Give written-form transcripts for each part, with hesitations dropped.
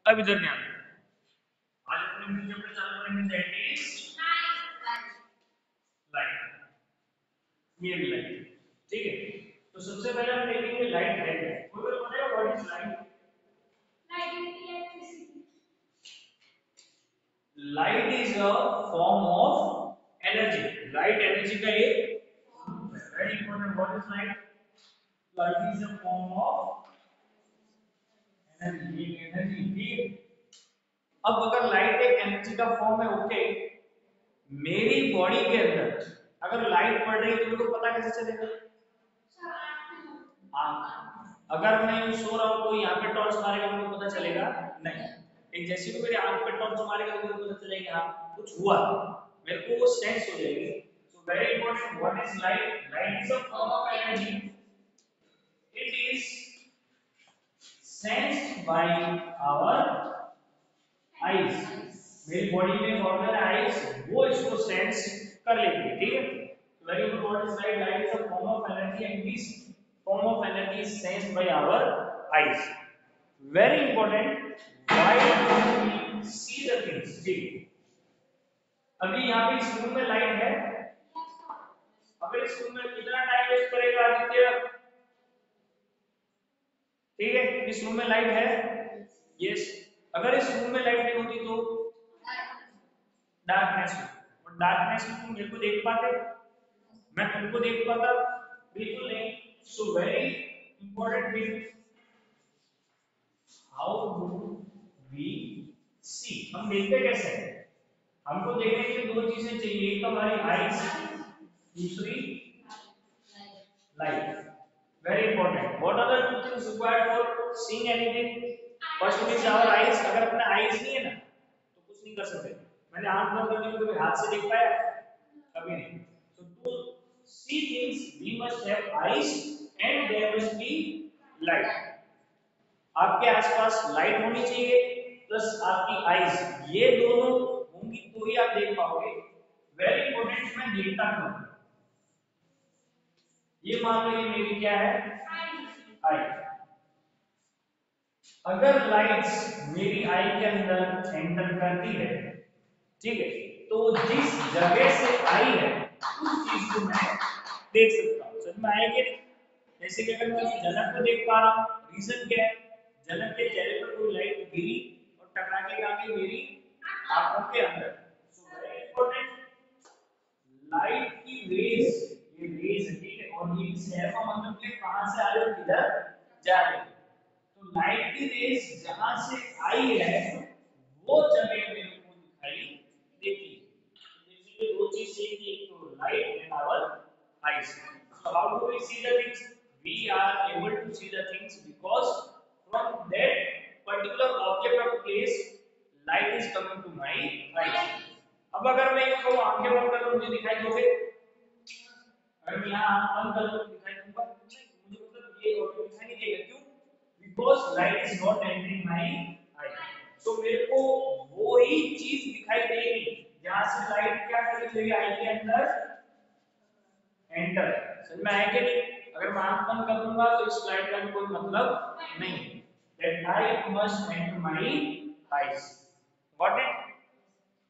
अब इधर ध्यान दो, आज अपने न्यू चैप्टर चालू करेंगे, दैट इज लाइट, ये लाइट। ठीक है, तो सबसे पहले हम देखेंगे लाइट है क्या। कोई को पता है what is light? Light is a form of energy. Light energy का एक very important. What is light? Light is a form of energy, energy. अब अगर लाइट एक एनर्जी का फॉर्म है, ओके, मेरी बॉडी के अंदर अगर लाइट पड़ रही है तो मेरे को पता कैसे चलेगा? अगर मैं यूं सो रहा हूं तो यहाँ पे टॉर्च मारेगा तो मेरे को पता चलेगा नहीं। एक जैसे भी मेरी आंख पे टॉर्च मारेगा तो मेरे को पता चलेगा हाँ कुछ हुआ, मेरे को वो सेंस हो जाएगी। So very important, what is light? Light is a form of energy, it is sensed by our eyes. मेरी बॉडी में एक ऑर्गन है आईज, वो इसको सेंस कर लेती है। ठीक है, very important, what is light? Light is a form of energy and this form of energy is sensed by our eyes. Very important, why do we see the things? ठीक, अभी यहाँ पे इस रूम में लाइट है, अगर इस room में कितना टाइम वेस्ट करेगा आदित्य? ठीक है, इस रूम में लाइट है, यस। अगर इस रूम में लाइट नहीं होती तो डार्कनेस, और डार्कनेस में तुम मेरे को देख पाते, मैं तुमको देख पाता? बिल्कुल नहीं। So very important thing, how do we see, हम देखते कैसे हैं? हमको देखने के लिए दो चीजें चाहिए, एक हमारी आईज, दूसरी light. Very important, what are the two things required for seeing anything? First one is our eyes. अगर अपना आईज नहीं है ना तो कुछ नहीं कर सकते। मैंने आंख बंद करके भी कभी हाथ से देख पाया? कभी नहीं। so to see things we must have eyes and there must be light। आपके आसपास लाइट होनी चाहिए प्लस आपकी आईज, ये दोनों होंगी तो ही आप देख पाओगे। वेरी इंपॉर्टेंट, मैं देखता हूं, ये मान लो ये मेरी क्या है? आई। अगर लाइट्स मेरी आई के अंदर एंटर करती है, ठीक है, तो जिस जगह से आई है उस चीज को मैं देख सकता हूं। समझ में आया कि नहीं? जैसे कि अगर मैं जनक को देख पा रहा हूं, रीजन क्या है? जनक के चेहरे पर कोई लाइट गिरी और टकरा के आ गई मेरी आंखों के अंदर। सो वेरी इंपॉर्टेंट, लाइट की रेज, ये रेज है, ठीक है, और ये शहर का मतलब कि कहां से आ रही है किधर जा रही है। तो लाइट की रेज जहां से आई है वो जगह मेरे को दिखाई देती है। तो बेसिकली दो चीज चाहिए, एक तो light and our eyes. So how do we see the things? We are able to see the things because from that particular object और place light is coming to my eyes. अब अगर मैं ये कहूं आंखें बंद कर लो मुझे दिखाई दोगे? अगर मैं यहाँ आंख बंद कर लो दिखाई दूंगा? मुझे मतलब ये ऑब्जेक्ट दिखाई नहीं देगा, क्यों? Because light is not entering my eye. तो मेरे को वो ही चीज दिखाई देगी जहां से लाइट क्या करेगी मेरी आई के अंदर एंटर। समझ में आया कि नहीं? अगर मैं आंख बंद कर दूंगा तो इस लाइट का भी कोई मतलब नहीं। That light must enter my eyes. Got it?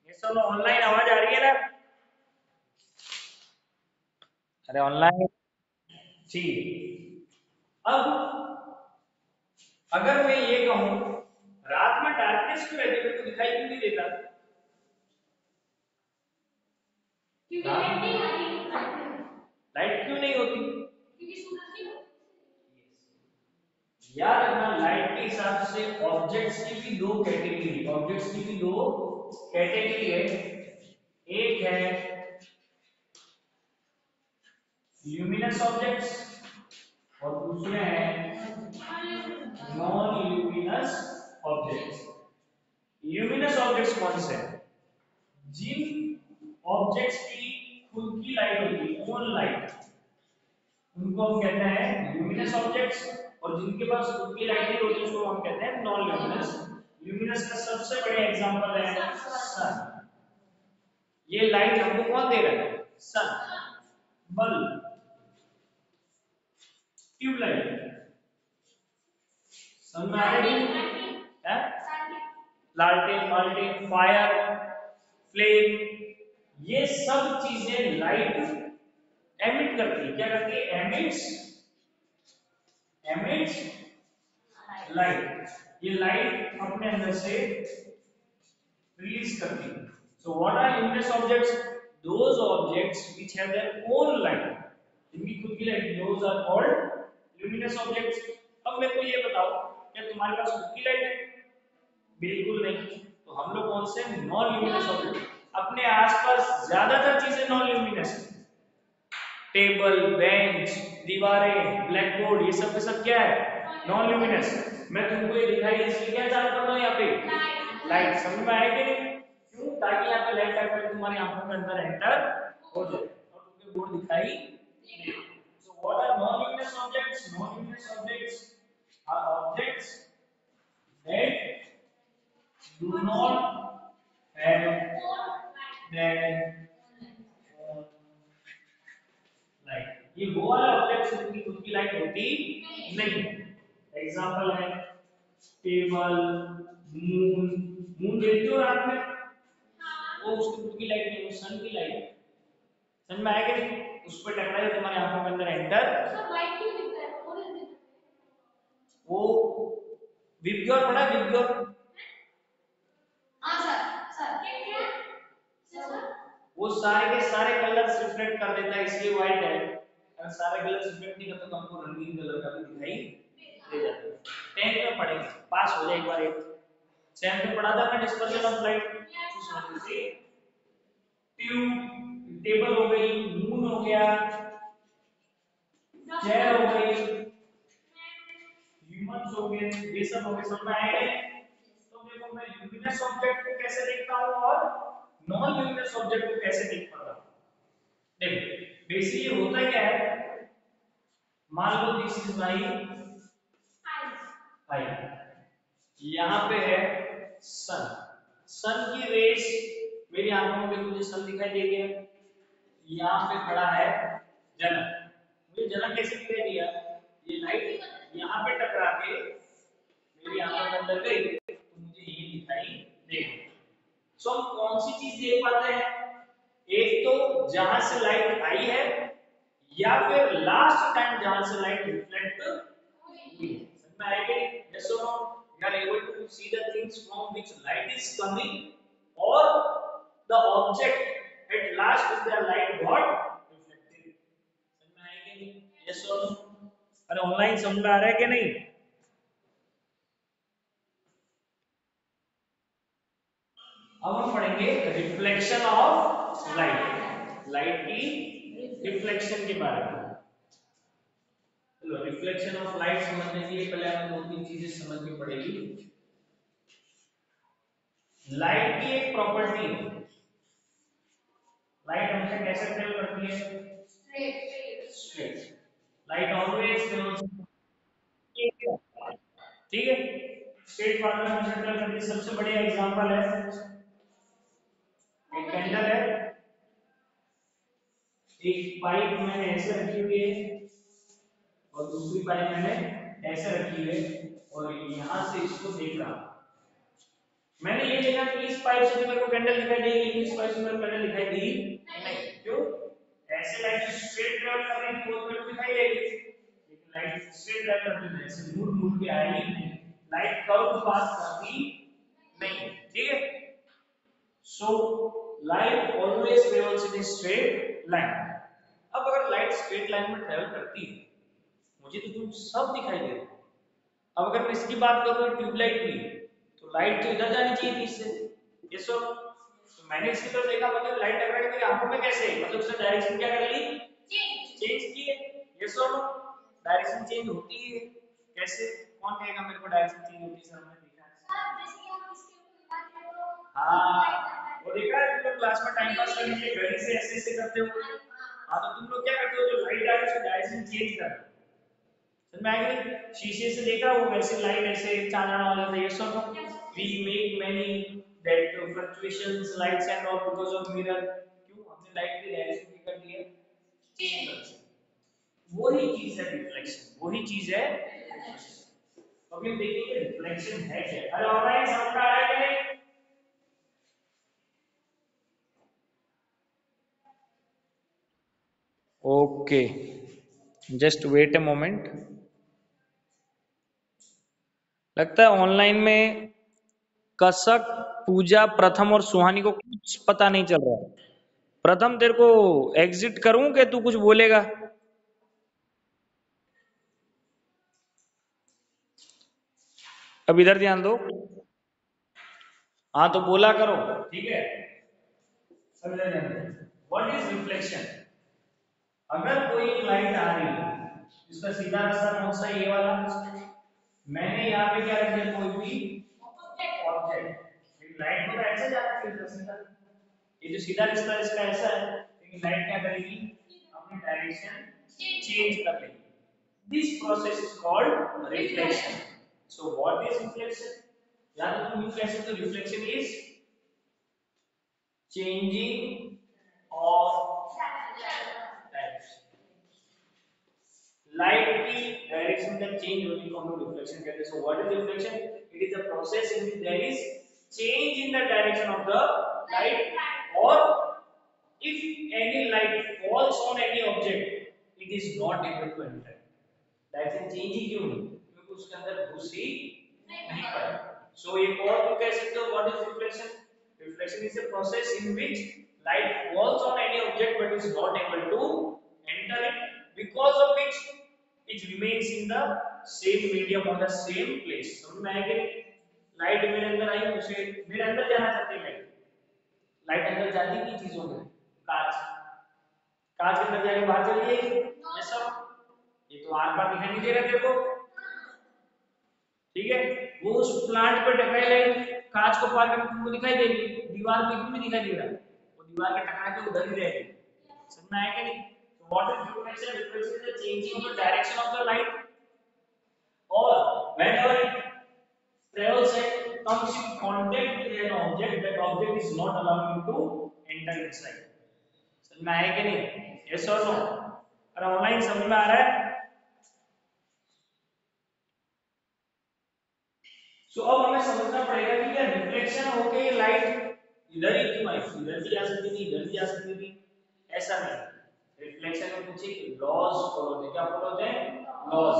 ये सब ऑनलाइन आवाज आ रही है ना? अरे ऑनलाइन, ठीक। अब अगर मैं ये कहूं रात में डार्कनेस क्यों रहती है, मेरे को दिखाई क्यों नहीं देता? लाइट क्यों नहीं होती? याद रखना, लाइट के हिसाब से ऑब्जेक्ट्स की भी दो कैटेगरी, ऑब्जेक्ट्स की भी दो कैटेगरी है। एक है ल्यूमिनस ऑब्जेक्ट्स और दूसरे हैं non luminous objects. Luminous objects कौन से हैं? जिन ऑब्जेक्ट्स की खुद की लाइट होती है, ओन लाइट, उनको हम कहते हैं ल्यूमिनस ऑब्जेक्ट्स। और जिनके पास खुद की लाइट नहीं होती उसको हम कहते हैं नॉन ल्यूमिनस। ल्यूमिनस का सबसे बड़ा एग्जांपल है सन। ये लाइट हमको कौन दे रहा है? सन। बल्ब, ट्यूबलाइट, सन में आ रही है? लालटेन, मालटेन, फायर, फ्लेम, ये सब चीजें लाइट एमिट करती है। क्या करती है? Emits light. ये लाइट अपने अंदर से रिलीज करती है। So what are luminous objects? Those objects which have their own light, जिनकी खुद की light, those are called luminous objects। अब मेरे को ये बताओ, क्या तुम्हारे पास खुद की लाइट है? बिल्कुल नहीं। तो हम लोग कौन से? Non luminous object. अपने आसपास ज्यादातर चीजें नॉन ल्यूमिनस है। टेबल, बेंच, दीवारें, ब्लैक बोर्ड, ये सब क्या है? Non luminous. मैं तुमको ये दिखाई इसलिए क्या चालू कर रहा हूँ यहाँ पे? लाइट। समझ में आया कि नहीं? क्यों? ताकि यहाँ पे लाइट आकर तुम्हारी आंखों के अंदर एंटर हो जाए और तुमको बोर्ड दिखाई दे। So what are non luminous objects? Non luminous objects are objects that do not have their own light। ये वो वाला ऑब्जेक्ट जिनकी खुद की लाइट होती नहीं। एग्जांपल है टेबल, मून। मून देखते हो रात में? वो उसकी खुद की लाइट नहीं, वो सन की लाइट है। समझ में आया कि नहीं? उस पर टकराए तो तुम्हारी आंखों के अंदर एंटर। सर लाइट क्यों दिखता है? वो विबग्योर पढ़ा? विबग्योर? हां सर। सर क्या क्या सर? वो सारे के सारे कलर्स रिफ्लेक्ट कर देता है, इसलिए व्हाइट है। अगर सारे कलर्स रिफ्लेक्ट नहीं करता तो हमको रंगीन कलर का भी दिखाई दे जाता है। 10th में पढ़ेंगे, पास हो जाए एक बार। एक 7th में पढ़ा था ना डिस्पर्जन ऑफ लाइट, समझ लीजिए। ट्यूब, टेबल हो गई, मून हो गया, चेयर हो गई, ह्यूमंस हो गए, ये सब हो गए। समझ में आए? तो देखो मैं ल्यूमिनस ऑब्जेक्ट को कैसे देखता हूं और नॉन ल्यूमिनस ऑब्जेक्ट को कैसे देख पाता हूं। देखो बेसिकली होता क्या है, मान लो दिस इज माय आई, यहां पे है सन। सन की रेस मेरी आंखों में मुझे सन दिखाई दे गया। यहाँ पे खड़ा है जनक, मुझे जनक कैसे दिखाई दिया? ये लाइट यहाँ पे टकरा के मेरी आंखों के अंदर गई तो मुझे ये दिखाई देगा। सो हम कौन सी चीज देख पाते हैं? एक तो जहां से लाइट आई है, या फिर लास्ट टाइम जहां से लाइट रिफ्लेक्ट हुई। समझ में आएगा? यस और no? We are able to see the things from which light is coming और the object at last is the light got reflected. समझ में आएगा नहीं? यस और नो? अरे ऑनलाइन समझ में आ रहा है कि नहीं? अब हम पढ़ेंगे रिफ्लेक्शन ऑफ लाइट, लाइट की रिफ्लेक्शन के बारे में। चलो रिफ्लेक्शन ऑफ लाइट समझने के लिए पहले हमें दो तीन चीजें समझनी पड़ेगी। लाइट की एक प्रॉपर्टी है, लाइट हमेशा कैसे ट्रेवल करती है? स्ट्रेट। लाइट ऑलवेज ट्रेवल्स, ठीक है, स्ट्रेट पाथ में हमेशा ट्रेवल करती है। सबसे बढ़िया एग्जांपल है, एक कैंडल है, एक पाइप मैंने ऐसे रखी हुई है और दूसरी पाइप मैंने ऐसे रखी है और यहां से इसको देख रहा हूं। मैंने ये देखा कि इस पाइप से मेरे को कैंडल दिखाई देगी, लेकिन इस पाइप से मेरे को कैंडल दिखाई दी नहीं। क्यों? ऐसे लाइट स्ट्रेट ट्रैवल कर रही थी वो मेरे को दिखाई देगी, लेकिन लाइट स्ट्रेट ट्रैवल करती है ऐसे मुड़ मुड़ के आई नहीं, लाइट कर्व पास करती नहीं। ठीक है? So light always travels in straight line. अब अगर लाइट स्ट्रेट लाइन में ट्रेवल करती है, मुझे तो तुम सब दिखाई दे रहे हो। अब अगर मैं इसकी बात करूं ट्यूबलाइट की, तो लाइट तो इधर जानी चाहिए थी इससे। ये सो तो मैंने इसकी तरफ देखा, मतलब लाइट टकरा के मेरी आंखों में कैसे, मतलब उसने डायरेक्शन क्या कर ली? चेंज की है। ये सो डायरेक्शन चेंज होती है कैसे? कौन कहेगा मेरे को डायरेक्शन चेंज होती है? सर हमने देखा है सर, जैसे कि हम इसके ऊपर दिखाते हैं तो हाँ, वो देखा है तुम लोग क्लास में टाइम पास करने के लिए घड़ी से ऐसे ऐसे करते हो। हाँ तो तुम लोग क्या करते हो, जो लाइट आ रही है उसकी डायरेक्शन चेंज कर दो। समझ में आएगा? शीशे से देखा वो वैसे लाइट ऐसे चांदना वाला था। ये सब we make many that fluctuations lights and all because of mirror. क्यों? हमने लाइट की डायरेक्शन भी कर दी है, चेंज कर दी। वही चीज है रिफ्लेक्शन, वही चीज है रिफ्लेक्शन। तो अभी हम देखेंगे रिफ्लेक्शन है क्या। अरे ऑनलाइन समझ में आ रहा है कि नहीं? Okay, just wait a moment. लगता है ऑनलाइन में कसक, पूजा, प्रथम और सुहानी को कुछ पता नहीं चल रहा है। प्रथम तेरे को एग्जिट करूं कि तू कुछ बोलेगा? अब इधर ध्यान दो। हाँ तो बोला करो, ठीक है। अब इधर ध्यान दो। What is reflection? अगर कोई लाइट आ रही है, इसका सीधा रास्ता कौन सा है? ये वाला। मैंने यहाँ पे क्या रख दिया? कोई भी ऑब्जेक्ट। लाइट को तो ऐसे जाना चाहिए सीधा। ये जो सीधा रास्ता है इसका ऐसा है, लेकिन लाइट क्या करेगी? अपनी डायरेक्शन चेंज कर लेगी। This process is called reflection. So what is reflection? या तो तुम लिख सकते हो reflection is changing of direction। Light की डायरेक्शन का चेंज होने को हम लोग रिफ्लेक्शन कहते हैं। So what is reflection? It is a process in which there is change in the direction of the light, और if any light falls on any object it is not able to enter। Direction change ही क्यों नहीं? क्योंकि उसके अंदर घुस ही नहीं पाए। सो एक और तुम कह सकते हो what is reflection? Reflection is a process in which light falls on any object but is not able to enter it, because of which it remains in the same medium or the same place। समझ में आया कि light मेरे अंदर आई, मुझे मेरे अंदर जाना चाहती है लाइट। लाइट अंदर जाती की चीजों में? कांच। कांच के अंदर जाके बाहर चली जाएगी ये सब। ये तो आर पार दिखाई नहीं दे रहा तेरे को, ठीक है। वो उस प्लांट पे टकराई लाइट कांच को पार करके तुमको दिखाई देगी, दीवार में क्यों नहीं दिखाई दे रहा? वो दीवार के टकरा के उधर ही रहेगी। समझ में आया कि नहीं? तो what is reflection? Reflection is the changing of the direction of the light, or whenever it travels and comes in contact with an object, that object is not allowing to enter inside। समझ में आया कि नहीं? Yes और no? अरे online समझ में आ रहा है? सो अब हमें समझना पड़ेगा कि क्या रिफ्लेक्शन होके ये लाइट इधर ही क्यों आई? इधर भी जा सकती थी, इधर भी जा सकती थी, ऐसा नहीं। रिफ्लेक्शन में कुछ एक लॉज फॉलो होते हैं। क्या फॉलो होते हैं? लॉज।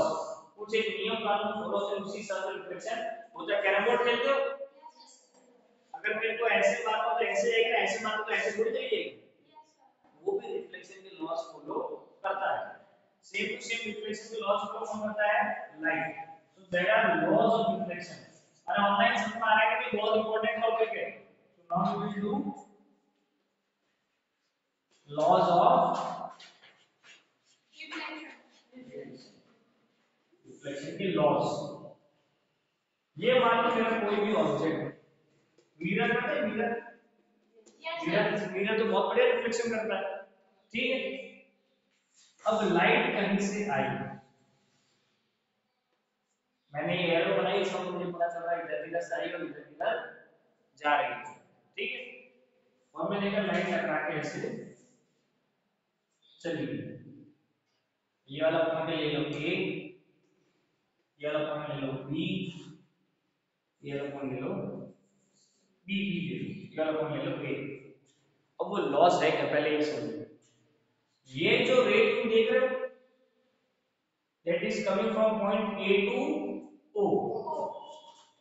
कुछ एक नियम कानून फॉलो होते हैं, उसी हिसाब से रिफ्लेक्शन होता है। कैरम बोर्ड खेलते हो? अगर मेरे को ऐसे मारो तो ऐसे जाएगी ना, ऐसे मारो तो ऐसे थोड़ी चली जाएगी। वो भी रिफ्लेक्शन के लॉज फॉलो करता है। सेम टू सेम रिफ्लेक्शन के लॉज फॉलो कौन करता है? Light. So there are laws of reflection. और ऑनलाइन समझ में आ रहा है कि बहुत इंपॉर्टेंट टॉपिक है। So now we will do laws of reflection के लॉज। ये मान लो मेरा कोई भी ऑब्जेक्ट, मिरर करते हैं मिरर, मिरर मिरर तो बहुत बढ़िया रिफ्लेक्शन करता है, ठीक है। अब लाइट कहीं से आई, मैंने ये एरो बनाई, इसका मुझे पता चल रहा है इधर इधर से आई और इधर इधर जा रही है, ठीक है। और मैंने कहा लाइट टकरा के ऐसे चली गई। ये वाला पॉइंट ले लो ए, ये वाला पॉइंट ले लो बी, ये वाला पॉइंट ले लो बी, बी ले लो, ये वाला पॉइंट ले लो ए। अब वो लॉस है क्या? पहले ये समझो। ये जो रे तुम देख रहे हो that is coming from point A to O,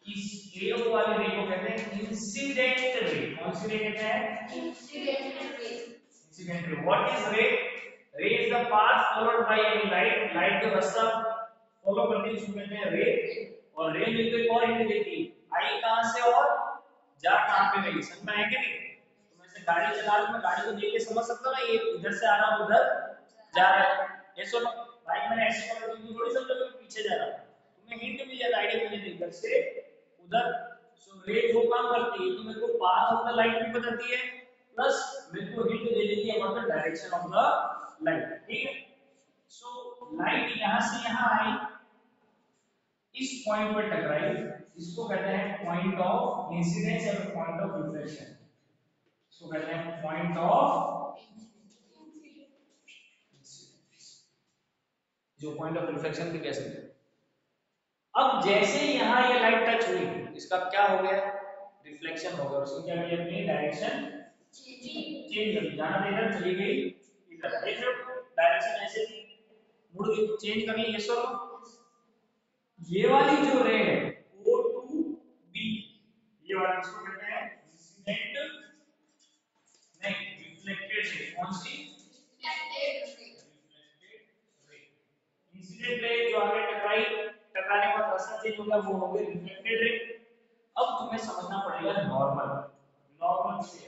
इस ए ओ वाले रे को कहते हैं इंसिडेंट रे। कौन सी रे कहते हैं? Incident ray. Incident ray. What is रे? रे is the path followed by any light. Light जो रास्ता फॉलो करती है उसको कहते हैं रे। और रे में कोई और हिंट देती है, आई कहां से और जा कहां पे गई। समझ में आया कि नहीं? तो मैं से गाड़ी चला रहा हूं, मैं गाड़ी को देख के समझ सकता हूं ना ये इधर से आ रहा है उधर जा रहा है। ये सुनो, बाइक मैंने ऐसे पकड़ ली, थोड़ी समझो कि पीछे जा रहा है। तुम्हें हिंट मिल जाता, आईडिया मिल जाता इधर से उधर। सो रे जो काम करती है तो मेरे को पाथ ऑफ द लाइट भी बताती है, प्लस मेरे को हिंट दे देती है about the direction of the light, ठीक है। सो लाइट यहां से यहां आई, इस पॉइंट पर टकराई, इसको कहते हैं पॉइंट ऑफ इंसिडेंस या पॉइंट ऑफ रिफ्लेक्शन। इसको कहते हैं पॉइंट ऑफ, जो पॉइंट ऑफ रिफ्लेक्शन भी कह सकते हैं। अब जैसे यहां ये लाइट टच हुई, इसका क्या हो गया? रिफ्लेक्शन हो गया। उसकी क्या अपनी डायरेक्शन चेंज कर दी, जाना था इधर चली गई इधर, देख रहे हो? डायरेक्शन ऐसे थी, मुड़ गई, चेंज कर ली, यस और नो। ये वाली जो रे है O टू B, ये वाला इसको कहते हैं इंसिडेंट, नहीं रिफ्लेक्टेड रे। कौन सी? Reflected ray. इंसिडेंट रे जो आगे टकराई, टकराने के बाद रास्ता चेंज हो गया, वो हो गई रिफ्लेक्टेड रे। अब तुम्हें समझना पड़ेगा नॉर्मल। नॉर्मल से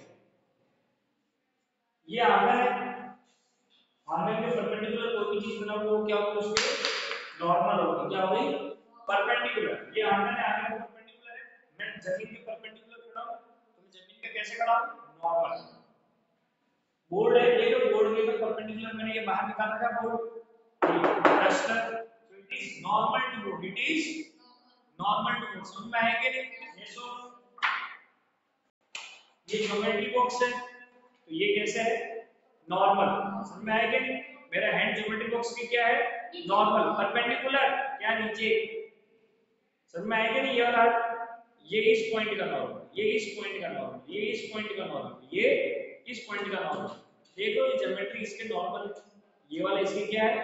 ये आगे है, आगे के परपेंडिकुलर कोई भी चीज बना वो क्या होगी, उसके नॉर्मल होगी, क्या होगी, परपेंडिकुलर। ये आगे है, आगे को परपेंडिकुलर है, मैं जमीन के परपेंडिकुलर खड़ा हूं तो मैं जमीन के कैसे खड़ा हूं, नॉर्मल। बोर्ड है, ये जो बोर्ड के परपेंडिकुलर मैंने ये बाहर निकाल रखा है board, duster, so it is normal to board, it is normal to board। समझ में आया कि नहीं? ये सो ये ज्योमेट्री बॉक्स है, तो ये कैसे है, नॉर्मल। समझ में आया कि नहीं? मेरा हैंड ज्योमेट्री बॉक्स की क्या है, नॉर्मल, परपेंडिकुलर, क्या नीचे। समझ में आया कि नहीं? ये वाला ये इस पॉइंट का नॉर्मल, ये इस पॉइंट का नॉर्मल, ये इस पॉइंट का नॉर्मल, ये इस पॉइंट का नॉर्मल। देखो ये ज्योमेट्री इसके नॉर्मल है, ये वाला इसके क्या है,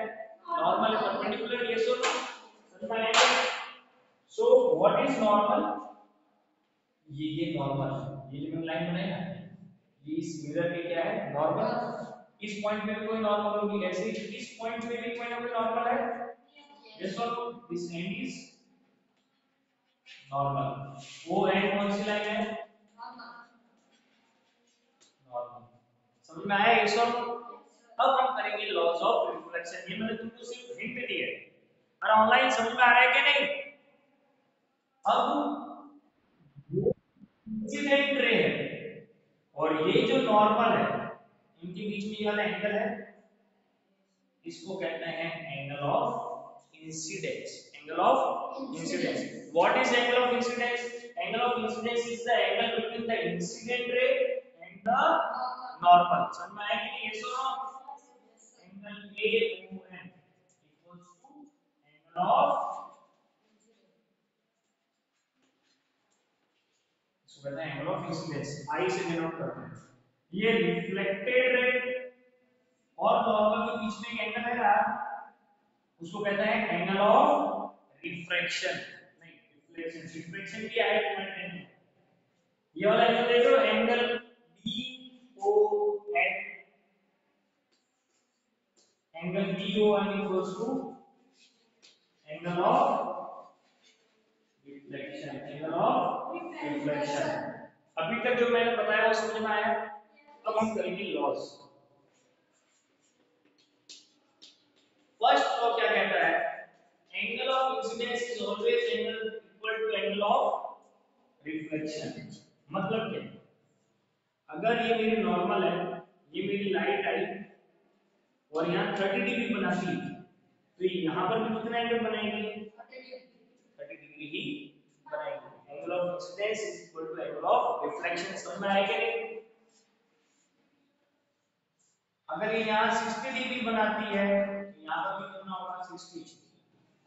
नॉर्मल है, परपेंडिकुलर। ये सो समझ में आया? सो व्हाट इज नॉर्मल, ये नॉर्मल, ये जो मैंने लाइन बनाई ना, ये इस मिरर के क्या है, नॉर्मल। इस पॉइंट में भी कोई नॉर्मल होगी, ऐसे ही इस पॉइंट में भी कोई ना कोई नॉर्मल है। यस और no, this end is normal. वो एंड कौन सी लाइन है, नॉर्मल। समझ में आया? यस और नो। अब हम करेंगे लॉज ऑफ रिफ्लेक्शन। ये मैंने तुमको सिर्फ हिंट दी है, और ऑनलाइन समझ में आ रहा है कि नहीं? अब इंसिडेंट रे है और ये जो नॉर्मल है, इनके बीच में ये वाला एंगल है, इसको कहते हैं angle of incidence. Angle of incidence. What is angle of incidence? Angle of incidence is the angle between the incident ray and the normal. समझ में आया कि नहीं? ये सुनो, angle AON equals to angle of, इसको कहते हैं एंगल ऑफ इंसिडेंस। आई से डिनोट करते हैं। ये रिफ्लेक्टेड रे और नॉर्मल के बीच में एक एंगल है यार, उसको कहते हैं एंगल ऑफ रिफ्रैक्शन, नहीं रिफ्लेक्शन। रिफ्रैक्शन क्या है तुम्हारे, ये वाला एंगल देखो, angle BON, angle BON equals to angle of reflection, angle of reflection. अभी तक जो मैंने बताया वो समझ में आया? अब हम करेंगे लॉज। फर्स्ट लॉ क्या कहता है, angle of incidence is always angle equal to angle of reflection. मतलब क्या, अगर ये मेरी नॉर्मल है, ये मेरी लाइट आई और यहाँ 30 डिग्री बनाती है, तो यहाँ पर भी कितना एंगल बनाएगी, 30 डिग्री ही बनाएगी। Angle of incidence is equal to angle of reflection. समझ में आया कि नहीं? अगर ये यहाँ 60 डिग्री बनाती है तो यहाँ पर भी कितना होगा, 60।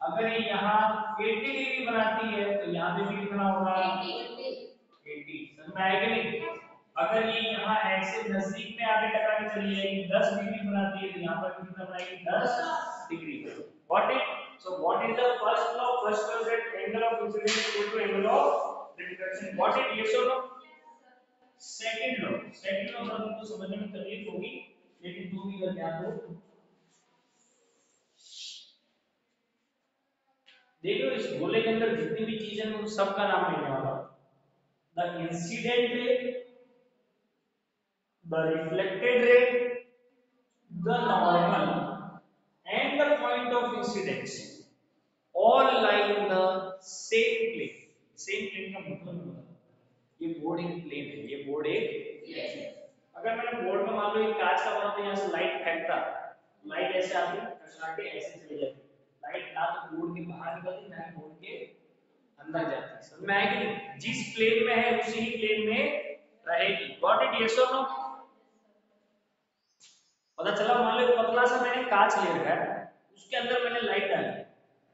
अगर ये यहाँ 80 डिग्री बनाती है तो यहाँ पे भी कितना होगा, 80। समझ में आया कि नहीं? अगर ये यहाँ ऐसे नजदीक में आगे टकरा के चली जाएगी, 10 डिग्री बनाती है तो यहाँ पर भी कितना बनाएगी, 10 degree. What is, so what is the first law? First law that angle of incidence equal to angle of reflection. What is, yes और no? Second law, second law पर तुमको समझने में तकलीफ होगी, लेकिन तुम भी अगर ध्यान दो, देखो इस गोले के अंदर जितनी भी चीजें हैं उन सब का नाम लेने वाला, द इंसिडेंट रे, the reflected ray, the normal, and the point of incidence all lie in the same plane. Same plane का मतलब ये बोर्ड एक प्लेन है, ये बोर्ड एक प्लेन है। अगर मैंने बोर्ड में मान लो एक कांच का बना तो यहाँ से लाइट फेंकता, लाइट ऐसे आती टकरा के ऐसे चली जाती, लाइट ना तो बोर्ड के बाहर निकलती ना बोर्ड के अंदर जाती। समझ में आया कि नहीं? जिस प्लेन में है उसी ही प्लेन में रहेगी। गॉट इट, यस और नो? पता चला, मान लो पतला सा मैंने कांच ले रखा है, उसके अंदर मैंने लाइट डाली,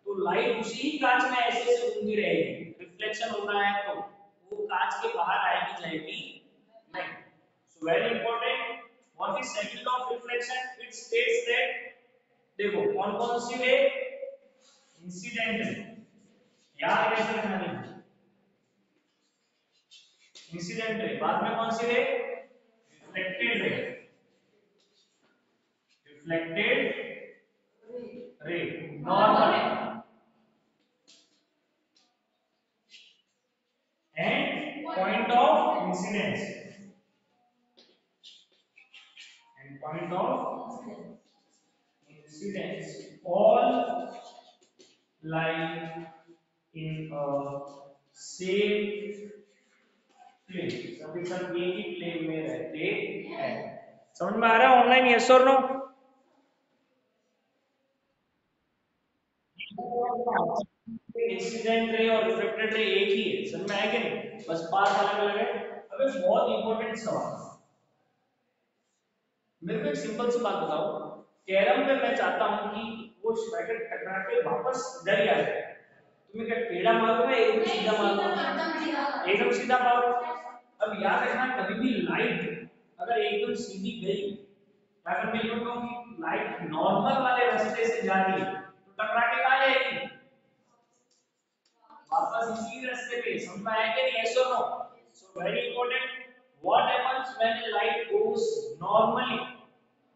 तो लाइट उसी ही कांच में ऐसे ऐसे घूमती रहेगी, रिफ्लेक्शन होना है तो वो कांच के बाहर आएगी जाएगी नहीं। So very important, what is second law of reflection? It states that देखो कौन कौन सी रे, इंसिडेंट रे, याद कैसे रखना, देखो इंसिडेंट रे, बाद में कौन सी रे, reflected ray, reflected ray, normal and point of incidence, and point of incidence, all lie in a same plane, सभी सब एक ही प्लेन में रहते हैं। समझ में आ रहा है ऑनलाइन, यस और नो? इंसिडेंट रे और रिफ्लेक्टेड रे एक ही है, समझ में आया कि नहीं, बस पाथ अलग अलग है। अबे बहुत इंपॉर्टेंट सवाल, मेरे को एक सिंपल सी बात बताओ, कैरम में मैं चाहता हूं कि वो स्ट्राइकर टकरा के वापस इधर ही आ जाए, तुम्हें क्या टेढ़ा मारूंगा एकदम सीधा मारूंगा, एकदम सीधा मारो। अब याद रखना कभी भी लाइट अगर एकदम सीधी गई, अगर मैं यूं कहूं कि लाइट नॉर्मल वाले रास्ते से जा रही है तो टकरा के कहां जाएगी, वापस इसी रास्ते पे, समझ में आया कि नहीं, यस और no? So very important, what happens when a light goes normally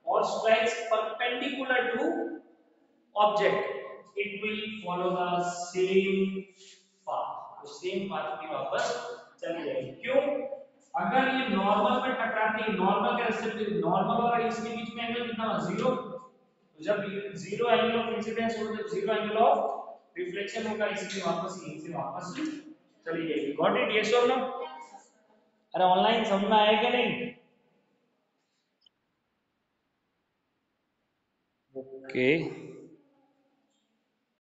or strikes perpendicular to object, it will follow the same path, तो सेम पाथ पे वापस चली जाएगी। क्यों? अगर ये नॉर्मल में टकराती है, नॉर्मल के रास्ते पे, नॉर्मल और इसके बीच में एंगल कितना हुआ, जीरो, तो जब जीरो एंगल ऑफ इंसिडेंस होगा, जब जीरो एंगल ऑफ रिफ्लेक्शन होगा, इसलिए वापस यहीं से वापस चली जाएगी। गॉट इट, यस और नो? अरे ऑनलाइन समझ में आया कि नहीं? ओके